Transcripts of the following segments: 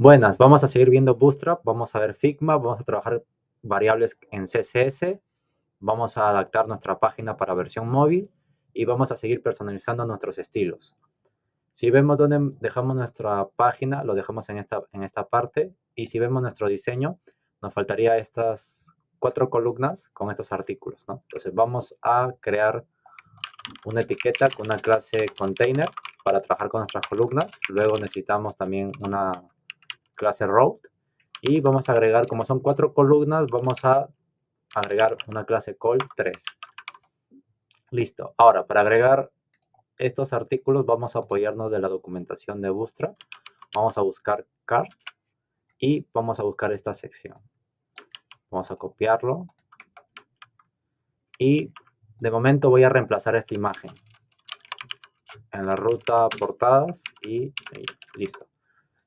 Buenas, vamos a seguir viendo Bootstrap, vamos a ver Figma, vamos a trabajar variables en CSS, vamos a adaptar nuestra página para versión móvil y vamos a seguir personalizando nuestros estilos. Si vemos dónde dejamos nuestra página, lo dejamos en esta parte, y si vemos nuestro diseño, nos faltaría estas 4 columnas con estos artículos, ¿no? Entonces vamos a crear una etiqueta con una clase container para trabajar con nuestras columnas. Luego necesitamos también una clase row y vamos a agregar, como son 4 columnas, vamos a agregar una clase call3. Listo. Ahora, para agregar estos artículos vamos a apoyarnos de la documentación de Bootstrap. Vamos a buscar cart y vamos a buscar esta sección. Vamos a copiarlo y de momento voy a reemplazar esta imagen en la ruta portadas y listo.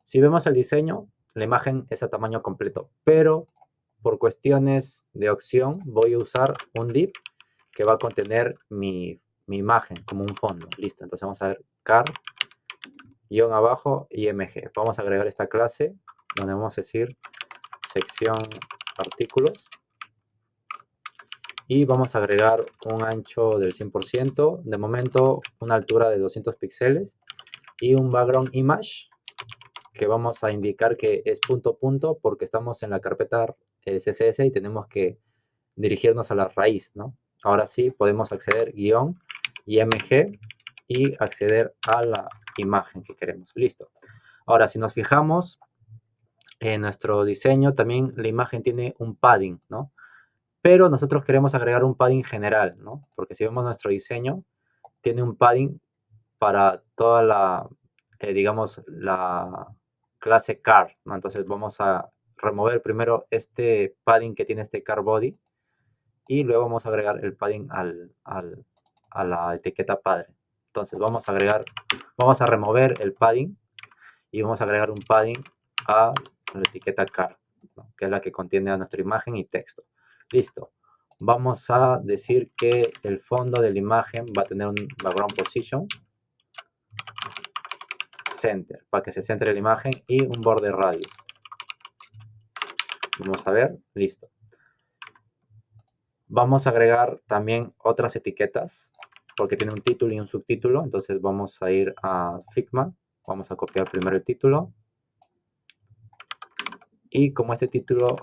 Si vemos el diseño, la imagen es a tamaño completo, pero por cuestiones de opción voy a usar un div que va a contener mi imagen como un fondo. Listo, entonces vamos a ver car, guión abajo, img. Vamos a agregar esta clase donde vamos a decir sección artículos y vamos a agregar un ancho del 100%, de momento una altura de 200 píxeles y un background image que vamos a indicar que es punto punto porque estamos en la carpeta CSS y tenemos que dirigirnos a la raíz, ¿no? Ahora sí podemos acceder guión img y acceder a la imagen que queremos. Listo. Ahora, si nos fijamos en nuestro diseño, también la imagen tiene un padding, ¿no? Pero nosotros queremos agregar un padding general, ¿no? Porque si vemos nuestro diseño, tiene un padding para toda la, digamos, la clase car, ¿no? Entonces vamos a remover primero este padding que tiene este car body y luego vamos a agregar el padding a la etiqueta padre. Entonces vamos a remover el padding y vamos a agregar un padding a la etiqueta car, ¿no? Que es la que contiene a nuestra imagen y texto. Listo. Vamos a decir que el fondo de la imagen va a tener un background position center, para que se centre la imagen, y un border radius. Vamos a ver, listo. Vamos a agregar también otras etiquetas, porque tiene un título y un subtítulo. Entonces vamos a ir a Figma, vamos a copiar primero el título. Y como este título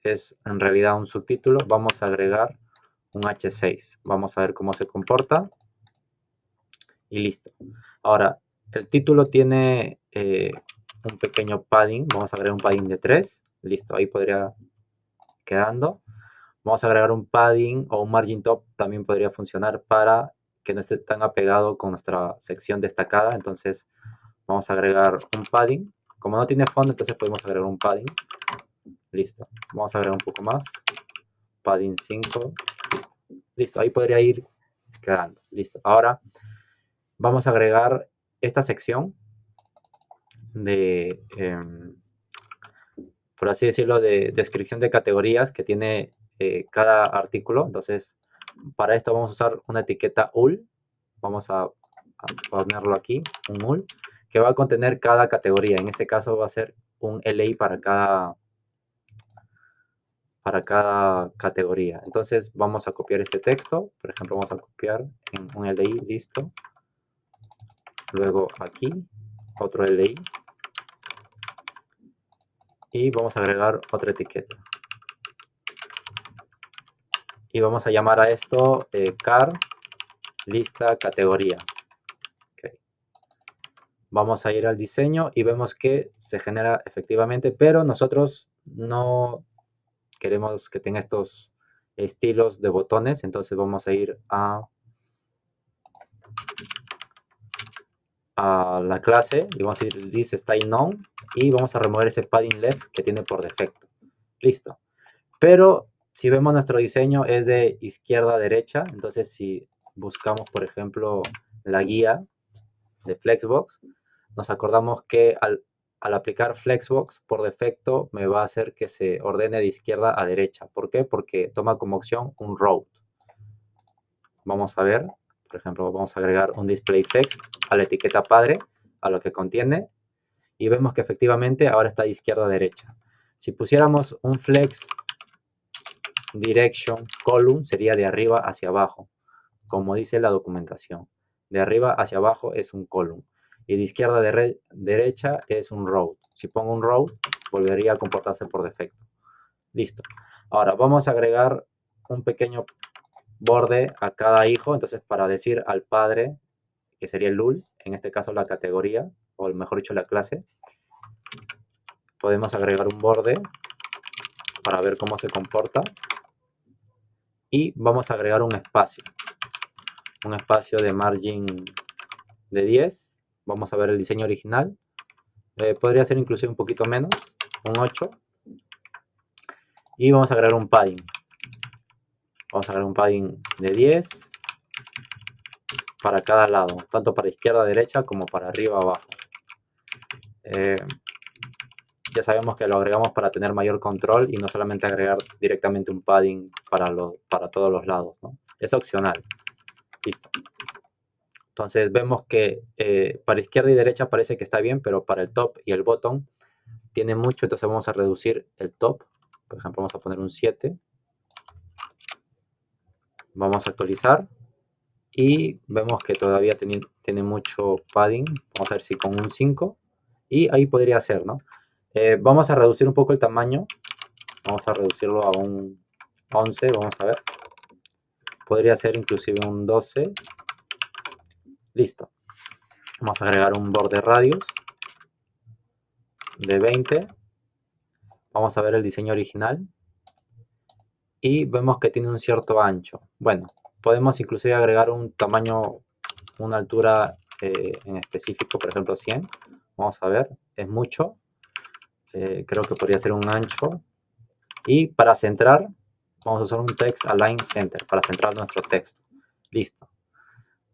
es en realidad un subtítulo, vamos a agregar un H6. Vamos a ver cómo se comporta. Y listo. Ahora, el título tiene un pequeño padding. Vamos a agregar un padding de 3. Listo, ahí podría quedando. Vamos a agregar un padding o un margin top, también podría funcionar para que no esté tan apegado con nuestra sección destacada. Entonces vamos a agregar un padding. Como no tiene fondo, entonces podemos agregar un padding. Listo. Vamos a agregar un poco más. Padding 5. Listo. Listo. Ahí podría ir quedando. Listo. Ahora vamos a agregar esta sección de, por así decirlo, de descripción de categorías que tiene cada artículo. Entonces, para esto vamos a usar una etiqueta UL. Vamos a ponerlo aquí, un UL, que va a contener cada categoría. En este caso va a ser un LI para cada categoría. Entonces vamos a copiar este texto. Por ejemplo, vamos a copiar en un LI, listo. Luego aquí, otro LI. Y vamos a agregar otra etiqueta. Y vamos a llamar a esto car lista categoría. Okay. Vamos a ir al diseño y vemos que se genera efectivamente, pero nosotros no queremos que tenga estos estilos de botones. Entonces vamos a ir a la clase y vamos a ir this style none y vamos a remover ese padding left que tiene por defecto. Listo. Pero si vemos nuestro diseño es de izquierda a derecha. Entonces si buscamos, por ejemplo, la guía de Flexbox, nos acordamos que al aplicar Flexbox, por defecto me va a hacer que se ordene de izquierda a derecha. ¿Por qué? Porque toma como opción un row. Vamos a ver, por ejemplo, vamos a agregar un display flex a la etiqueta padre, a lo que contiene, y vemos que efectivamente ahora está de izquierda a derecha. Si pusiéramos un flex direction column, sería de arriba hacia abajo, como dice la documentación. De arriba hacia abajo es un column y de izquierda a derecha es un row. Si pongo un row, volvería a comportarse por defecto. Listo. Ahora vamos a agregar un pequeño borde a cada hijo, entonces para decir al padre, que sería el LUL, en este caso la categoría, o mejor dicho la clase, podemos agregar un borde para ver cómo se comporta y vamos a agregar un espacio de margin de 10. Vamos a ver el diseño original, podría ser inclusive un poquito menos, un 8, y vamos a agregar un padding. Vamos a agregar un padding de 10 para cada lado, tanto para izquierda, derecha, como para arriba, abajo. Ya sabemos que lo agregamos para tener mayor control y no solamente agregar directamente un padding para todos los lados, ¿no? Es opcional. Listo. Entonces vemos que para izquierda y derecha parece que está bien, pero para el top y el bottom tiene mucho, entonces vamos a reducir el top. Por ejemplo, vamos a poner un 7. Vamos a actualizar y vemos que todavía tiene mucho padding. Vamos a ver si con un 5. Y ahí podría ser, ¿no? Vamos a reducir un poco el tamaño. Vamos a reducirlo a un 11, vamos a ver. Podría ser inclusive un 12. Listo. Vamos a agregar un borde radius de 20. Vamos a ver el diseño original. Y vemos que tiene un cierto ancho. Bueno, podemos inclusive agregar un tamaño, una altura en específico, por ejemplo 100. Vamos a ver, es mucho. Creo que podría ser un ancho. Y para centrar, vamos a usar un text align center para centrar nuestro texto. Listo.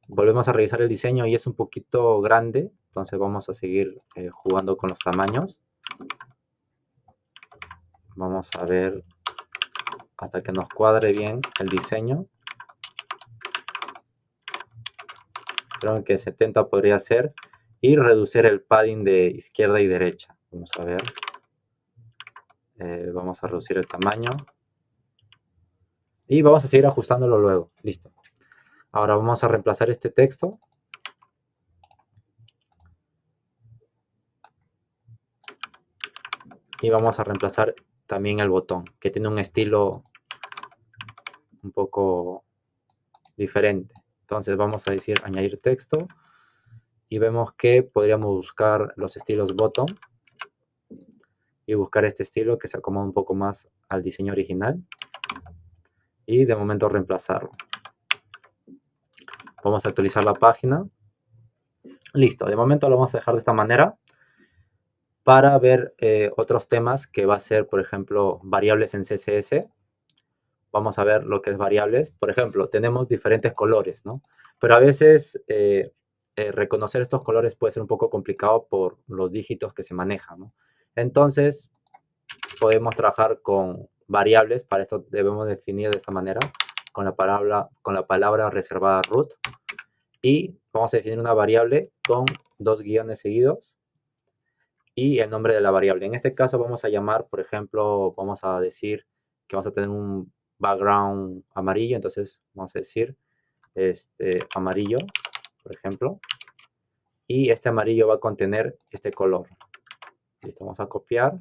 Volvemos a revisar el diseño y es un poquito grande, entonces vamos a seguir jugando con los tamaños. Vamos a ver hasta que nos cuadre bien el diseño. Creo que 70 podría ser. Y reducir el padding de izquierda y derecha. Vamos a ver. Vamos a reducir el tamaño. Y vamos a seguir ajustándolo luego. Listo. Ahora vamos a reemplazar este texto. Y vamos a reemplazar también el botón, que tiene un estilo un poco diferente. Entonces vamos a decir añadir texto. Y vemos que podríamos buscar los estilos bottom. Y buscar este estilo que se acomoda un poco más al diseño original. Y de momento reemplazarlo. Vamos a actualizar la página. Listo, de momento lo vamos a dejar de esta manera para ver otros temas que va a ser, por ejemplo, variables en CSS. Vamos a ver lo que es variables. Por ejemplo, tenemos diferentes colores, ¿no? Pero a veces reconocer estos colores puede ser un poco complicado por los dígitos que se manejan, ¿no? Entonces, podemos trabajar con variables. Para esto debemos definir de esta manera, con la palabra reservada root. Y vamos a definir una variable con 2 guiones seguidos y el nombre de la variable. En este caso vamos a llamar, por ejemplo, vamos a decir que vamos a tener un background amarillo, entonces vamos a decir amarillo, por ejemplo, y este amarillo va a contener este color. Listo, vamos a copiar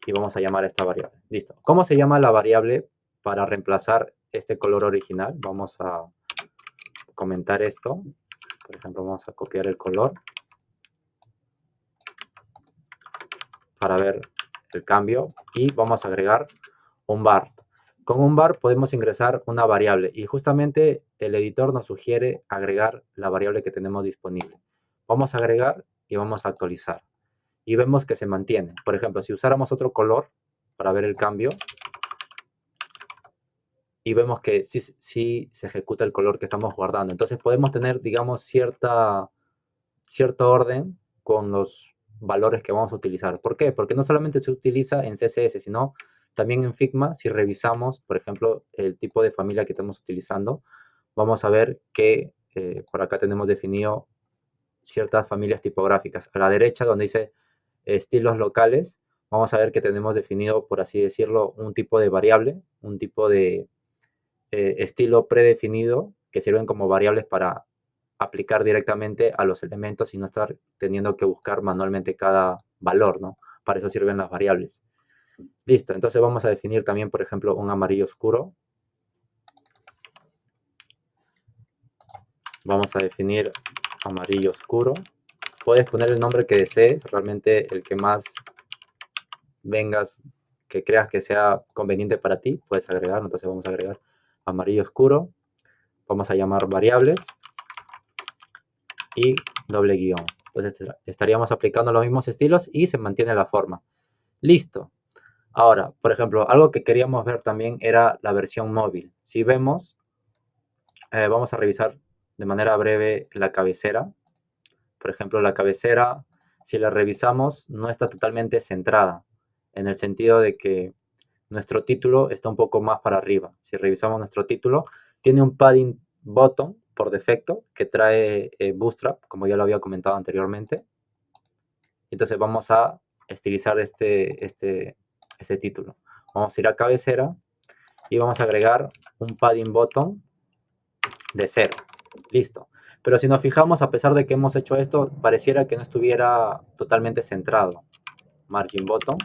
y vamos a llamar a esta variable. Listo. ¿Cómo se llama la variable para reemplazar este color original? Vamos a comentar esto. Por ejemplo, vamos a copiar el color para ver el cambio y vamos a agregar un var. Con un var podemos ingresar una variable y justamente el editor nos sugiere agregar la variable que tenemos disponible. Vamos a agregar y vamos a actualizar y vemos que se mantiene. Por ejemplo, si usáramos otro color para ver el cambio y vemos que sí se ejecuta el color que estamos guardando. Entonces podemos tener, digamos, cierto orden con los valores que vamos a utilizar. ¿Por qué? Porque no solamente se utiliza en CSS, sino también en Figma. Si revisamos, por ejemplo, el tipo de familia que estamos utilizando, vamos a ver que por acá tenemos definido ciertas familias tipográficas. A la derecha, donde dice estilos locales, vamos a ver que tenemos definido, por así decirlo, un tipo de variable, un tipo de estilo predefinido que sirven como variables para aplicar directamente a los elementos y no estar teniendo que buscar manualmente cada valor, ¿no? Para eso sirven las variables. Listo, entonces vamos a definir también, por ejemplo, un amarillo oscuro. Vamos a definir amarillo oscuro. Puedes poner el nombre que desees, realmente el que más vengas, que creas que sea conveniente para ti, puedes agregar. Entonces vamos a agregar amarillo oscuro. Vamos a llamar variables y doble guión. Entonces estaríamos aplicando los mismos estilos y se mantiene la forma. Listo. Ahora, por ejemplo, algo que queríamos ver también era la versión móvil. Si vemos, vamos a revisar de manera breve la cabecera. Por ejemplo, la cabecera, si la revisamos, no está totalmente centrada, en el sentido de que nuestro título está un poco más para arriba. Si revisamos nuestro título, tiene un padding button por defecto que trae Bootstrap, como ya lo había comentado anteriormente. Entonces vamos a estilizar este título. Vamos a ir a cabecera y vamos a agregar un padding button de 0. Listo. Pero si nos fijamos, a pesar de que hemos hecho esto, pareciera que no estuviera totalmente centrado. Margin button.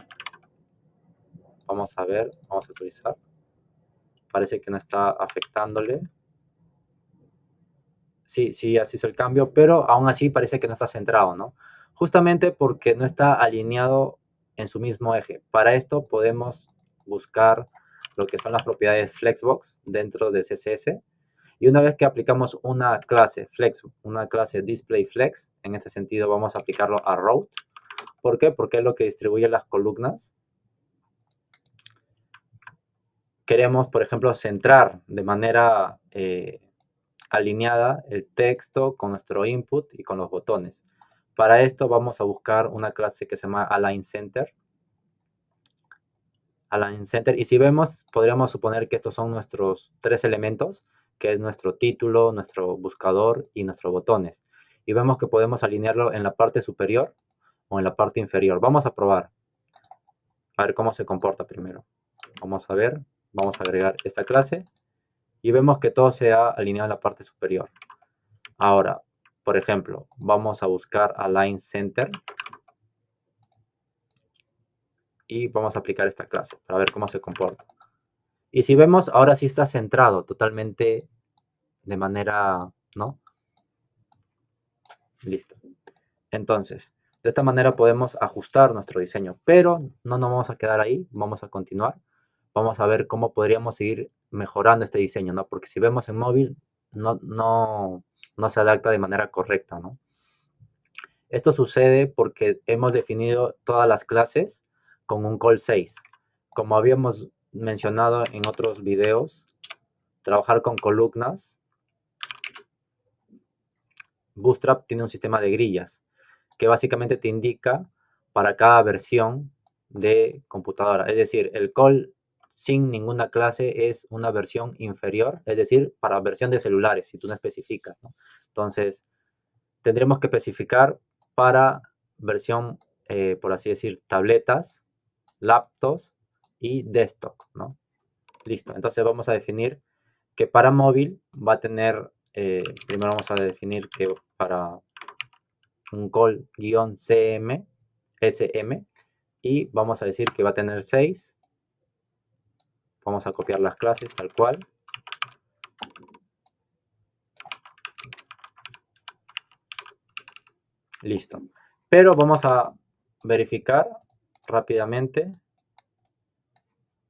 Vamos a ver, vamos a actualizar. Parece que no está afectándole. Sí, sí, así hizo el cambio, pero aún así parece que no está centrado, ¿no? Justamente porque no está alineado en su mismo eje. Para esto podemos buscar lo que son las propiedades Flexbox dentro de CSS. Y una vez que aplicamos una clase Flex, una clase DisplayFlex, en este sentido vamos a aplicarlo a Route. ¿Por qué? Porque es lo que distribuye las columnas. Queremos, por ejemplo, centrar de manera alineada el texto con nuestro input y con los botones. Para esto vamos a buscar una clase que se llama AlignCenter. AlignCenter. Y si vemos, podríamos suponer que estos son nuestros 3 elementos, que es nuestro título, nuestro buscador y nuestros botones. Y vemos que podemos alinearlo en la parte superior o en la parte inferior. Vamos a probar. A ver cómo se comporta primero. Vamos a ver. Vamos a agregar esta clase. Y vemos que todo se ha alineado en la parte superior. Ahora, por ejemplo, vamos a buscar Align Center y vamos a aplicar esta clase para ver cómo se comporta. Y si vemos, ahora sí está centrado totalmente de manera, ¿no? Listo. Entonces, de esta manera podemos ajustar nuestro diseño, pero no nos vamos a quedar ahí, vamos a continuar. Vamos a ver cómo podríamos seguir mejorando este diseño, ¿no? Porque si vemos en móvil, no se adapta de manera correcta, ¿no? Esto sucede porque hemos definido todas las clases con un call 6. Como habíamos mencionado en otros videos, trabajar con columnas, Bootstrap tiene un sistema de grillas que básicamente te indica para cada versión de computadora. Es decir, el call sin ninguna clase es una versión inferior, es decir, para versión de celulares, si tú no especificas, ¿no? Entonces, tendremos que especificar para versión, por así decir, tabletas, laptops y desktop, ¿no? Listo, entonces vamos a definir que para móvil va a tener, primero vamos a definir que para un call-cm, sm, y vamos a decir que va a tener 6. Vamos a copiar las clases tal cual. Listo. Pero vamos a verificar rápidamente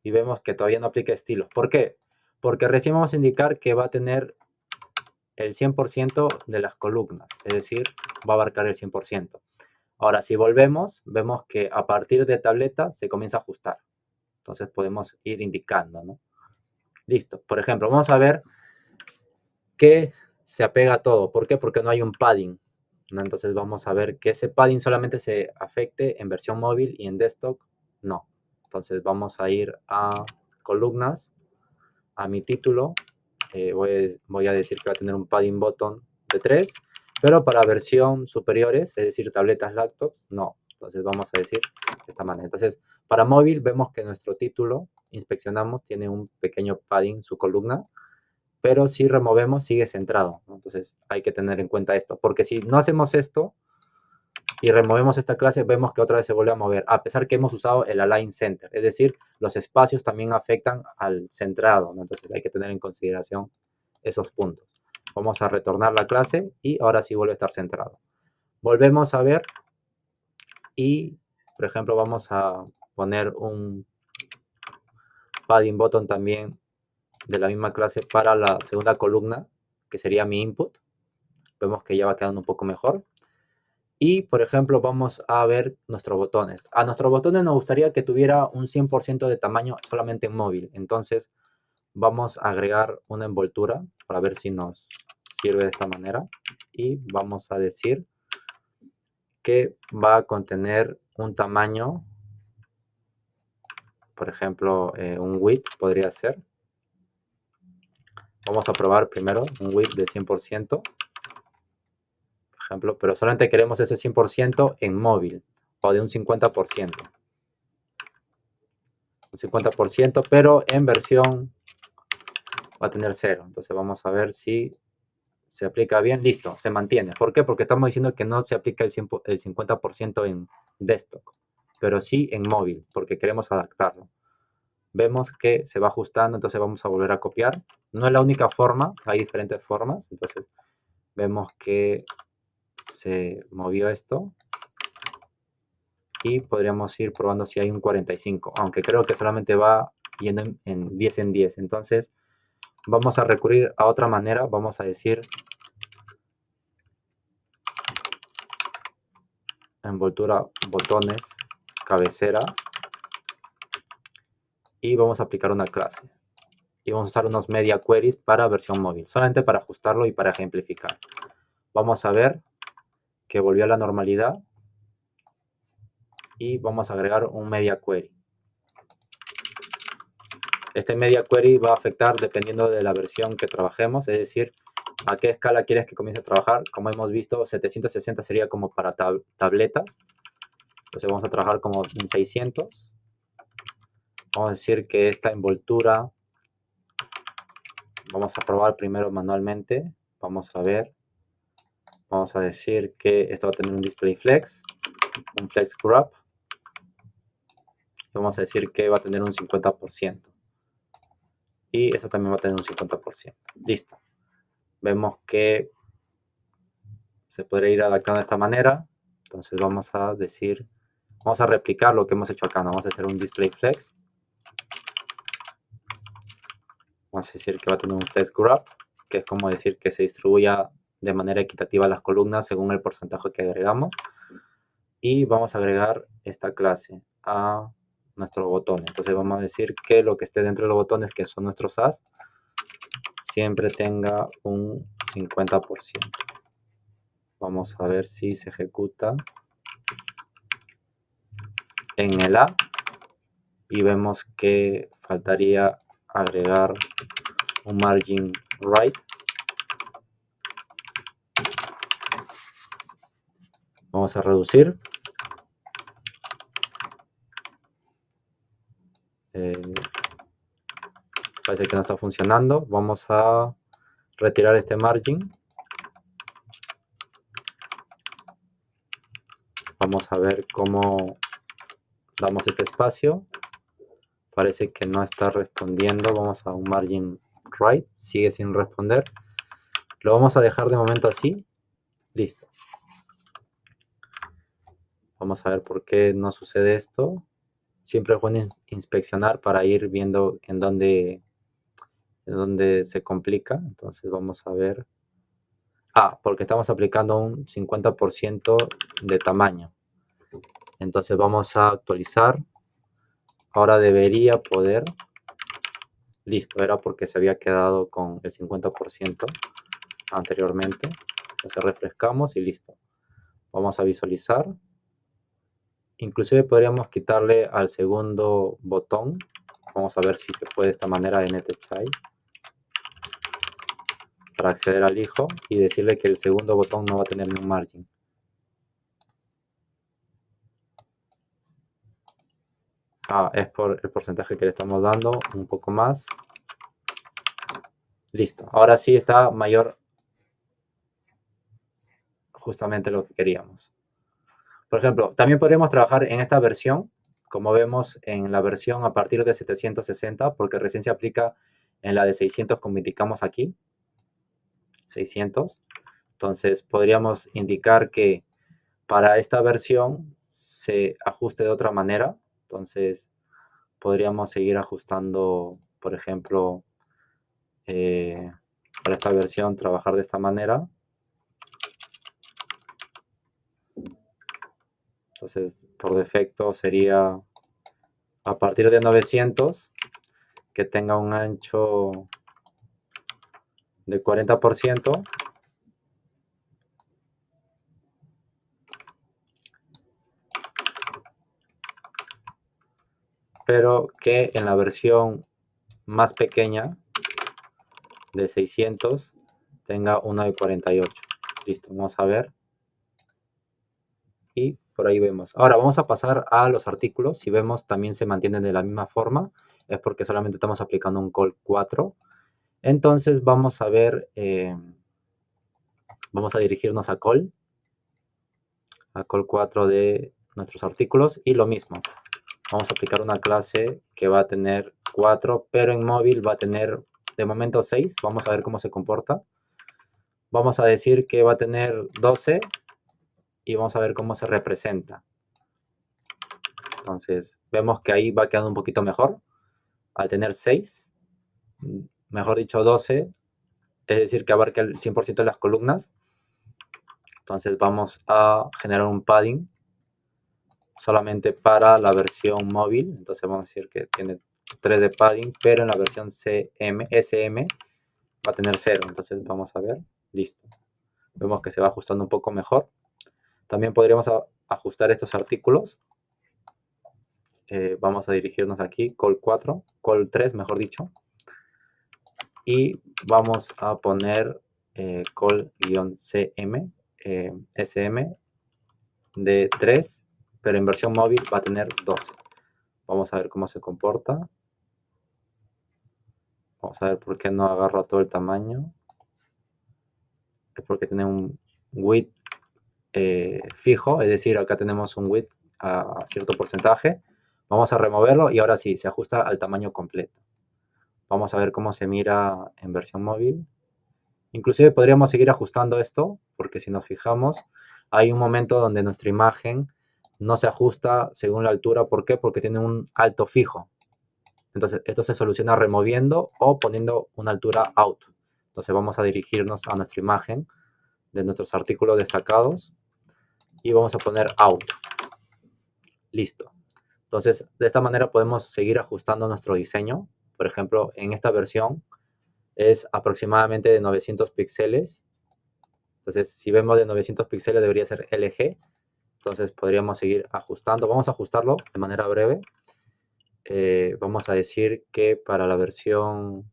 y vemos que todavía no aplica estilos. ¿Por qué? Porque recién vamos a indicar que va a tener el 100% de las columnas, es decir, va a abarcar el 100%. Ahora, si volvemos, vemos que a partir de tableta se comienza a ajustar. Entonces podemos ir indicando, ¿no? Listo. Por ejemplo, vamos a ver que se apega a todo. ¿Por qué? Porque no hay un padding, ¿no? Entonces vamos a ver que ese padding solamente se afecte en versión móvil y en desktop no. Entonces vamos a ir a columnas, a mi título. Voy a decir que va a tener un padding button de 3 Pero para versión superiores, es decir, tabletas, laptops, no. Entonces vamos a decir de esta manera. Entonces, para móvil vemos que nuestro título, inspeccionamos, tiene un pequeño padding, su columna, pero si removemos sigue centrado, ¿no? Entonces hay que tener en cuenta esto, porque si no hacemos esto y removemos esta clase, vemos que otra vez se vuelve a mover, a pesar que hemos usado el Align Center, es decir, los espacios también afectan al centrado, ¿no? Entonces hay que tener en consideración esos puntos. Vamos a retornar la clase y ahora sí vuelve a estar centrado. Volvemos a ver y, por ejemplo, vamos a poner un padding button también de la misma clase para la segunda columna, que sería mi input. Vemos que ya va quedando un poco mejor. Y, por ejemplo, vamos a ver nuestros botones. A nuestros botones nos gustaría que tuviera un 100% de tamaño solamente en móvil. Entonces, vamos a agregar una envoltura para ver si nos sirve de esta manera. Y vamos a decir que va a contener un tamaño, por ejemplo, un width podría ser. Vamos a probar primero un width de 100%. Ejemplo, pero solamente queremos ese 100% en móvil o de un 50%. Un 50%, pero en versión va a tener 0. Entonces vamos a ver si se aplica bien. Listo, se mantiene. ¿Por qué? Porque estamos diciendo que no se aplica el 50% en desktop, pero sí en móvil, porque queremos adaptarlo. Vemos que se va ajustando, entonces vamos a volver a copiar. No es la única forma, hay diferentes formas. Entonces vemos que se movió esto y podríamos ir probando si hay un 45, aunque creo que solamente va yendo en 10 en 10. Entonces vamos a recurrir a otra manera, vamos a decir envoltura, botones, cabecera, y vamos a aplicar una clase. Y vamos a usar unos media queries para versión móvil, solamente para ajustarlo y para ejemplificar. Vamos a ver que volvió a la normalidad y vamos a agregar un media query. Este media query va a afectar dependiendo de la versión que trabajemos, es decir, a qué escala quieres que comience a trabajar. Como hemos visto, 760 sería como para tabletas. Entonces vamos a trabajar como en 600. Vamos a decir que esta envoltura, vamos a probar primero manualmente. Vamos a ver. Vamos a decir que esto va a tener un display flex, un flex grab. Vamos a decir que va a tener un 50%. Y esto también va a tener un 50%. Listo. Vemos que se puede ir adaptando de esta manera. Entonces vamos a decir, vamos a replicar lo que hemos hecho acá, ¿no? Vamos a hacer un display flex. Vamos a decir que va a tener un flex grab, que es como decir que se distribuya de manera equitativa las columnas según el porcentaje que agregamos. Y vamos a agregar esta clase a nuestro botón. Entonces vamos a decir que lo que esté dentro de los botones, que son nuestros as, siempre tenga un 50%. Vamos a ver si se ejecuta en el A y vemos que faltaría agregar un margin right. Vamos a reducir. Parece que no está funcionando. Vamos a retirar este margin. Vamos a ver cómo damos este espacio. Parece que no está respondiendo. Vamos a un margin right. Sigue sin responder. Lo vamos a dejar de momento así. Listo. Vamos a ver por qué no sucede esto. Siempre es bueno inspeccionar para ir viendo en dónde se complica. Entonces vamos a ver. Porque estamos aplicando un 50% de tamaño. Entonces vamos a actualizar. Ahora debería poder. Listo, era porque se había quedado con el 50% anteriormente. Entonces refrescamos y listo. Vamos a visualizar. Inclusive podríamos quitarle al segundo botón. Vamos a ver si se puede de esta manera en NTChai. para acceder al hijo y decirle que el segundo botón no va a tener ningún margin. Es por el porcentaje que le estamos dando, un poco más. Listo, ahora sí está mayor justamente lo que queríamos. Por ejemplo, también podríamos trabajar en esta versión, como vemos en la versión a partir de 760, porque recién se aplica en la de 600 como indicamos aquí. 600. Entonces podríamos indicar que para esta versión se ajuste de otra manera. Entonces podríamos seguir ajustando, por ejemplo, para esta versión trabajar de esta manera. Entonces por defecto sería a partir de 900 que tenga un ancho de 40%. Pero que en la versión más pequeña de 600 tenga uno de 48. Listo, vamos a ver. Y por ahí vemos. Ahora vamos a pasar a los artículos. Si vemos también se mantienen de la misma forma. Es porque solamente estamos aplicando un call 4. Entonces vamos a ver, vamos a dirigirnos a call 4 de nuestros artículos. Y lo mismo, vamos a aplicar una clase que va a tener 4, pero en móvil va a tener de momento 6. Vamos a ver cómo se comporta. Vamos a decir que va a tener 12 y vamos a ver cómo se representa. Entonces, vemos que ahí va quedando un poquito mejor. Al tener 6, mejor dicho 12, es decir, que abarca el 100% de las columnas. Entonces vamos a generar un padding solamente para la versión móvil. Entonces vamos a decir que tiene 3 de padding, pero en la versión SM va a tener 0. Entonces vamos a ver, listo. Vemos que se va ajustando un poco mejor. También podríamos ajustar estos artículos. Vamos a dirigirnos aquí, call 3, mejor dicho. Y vamos a poner call-cm, sm de 3, pero en versión móvil va a tener 12. Vamos a ver cómo se comporta. Vamos a ver por qué no agarra todo el tamaño. Es porque tiene un width fijo, es decir, acá tenemos un width a cierto porcentaje. Vamos a removerlo y ahora sí, se ajusta al tamaño completo. Vamos a ver cómo se mira en versión móvil. Inclusive podríamos seguir ajustando esto, porque si nos fijamos, hay un momento donde nuestra imagen no se ajusta según la altura. ¿Por qué? Porque tiene un alto fijo. Entonces, esto se soluciona removiendo o poniendo una altura out. Entonces, vamos a dirigirnos a nuestra imagen de nuestros artículos destacados y vamos a poner out. Listo. Entonces, de esta manera podemos seguir ajustando nuestro diseño. Por ejemplo, en esta versión es aproximadamente de 900 píxeles. Entonces, si vemos de 900 píxeles debería ser LG. Entonces, podríamos seguir ajustando. Vamos a ajustarlo de manera breve. Vamos a decir que para la versión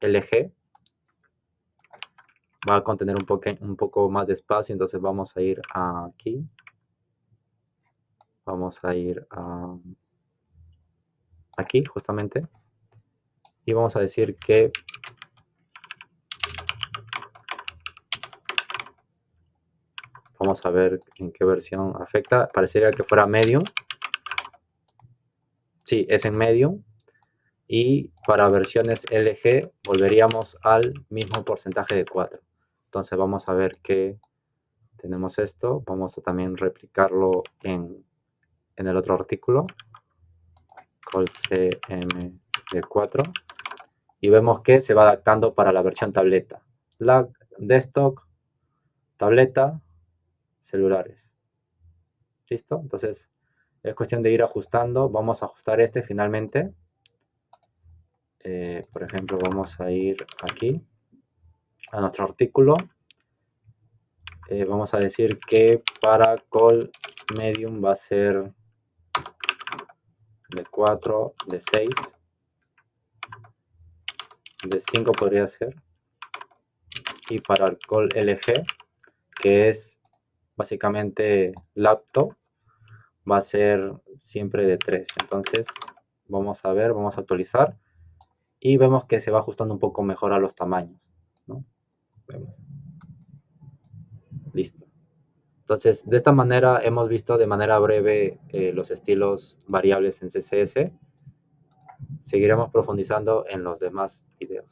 LG va a contener un poco más de espacio. Entonces, vamos a ir aquí. Vamos a ir aquí, justamente. Y vamos a decir que vamos a ver en qué versión afecta. Parecería que fuera medium. Sí, es en medium. Y para versiones LG volveríamos al mismo porcentaje de 4. Entonces vamos a ver que tenemos esto. Vamos a también replicarlo en el otro artículo. Call CM de 4. Y vemos que se va adaptando para la versión tableta. La desktop, tableta, celulares. ¿Listo? Entonces es cuestión de ir ajustando. Vamos a ajustar este finalmente. Por ejemplo, vamos a ir aquí a nuestro artículo. Vamos a decir que para call medium va a ser de 4, de 6, de 5 podría ser. Y para el call LG, que es básicamente laptop, va a ser siempre de 3. Entonces, vamos a ver, vamos a actualizar. Y vemos que se va ajustando un poco mejor a los tamaños, ¿no? Vemos. Listo. Entonces, de esta manera hemos visto de manera breve los estilos variables en CSS. Seguiremos profundizando en los demás videos.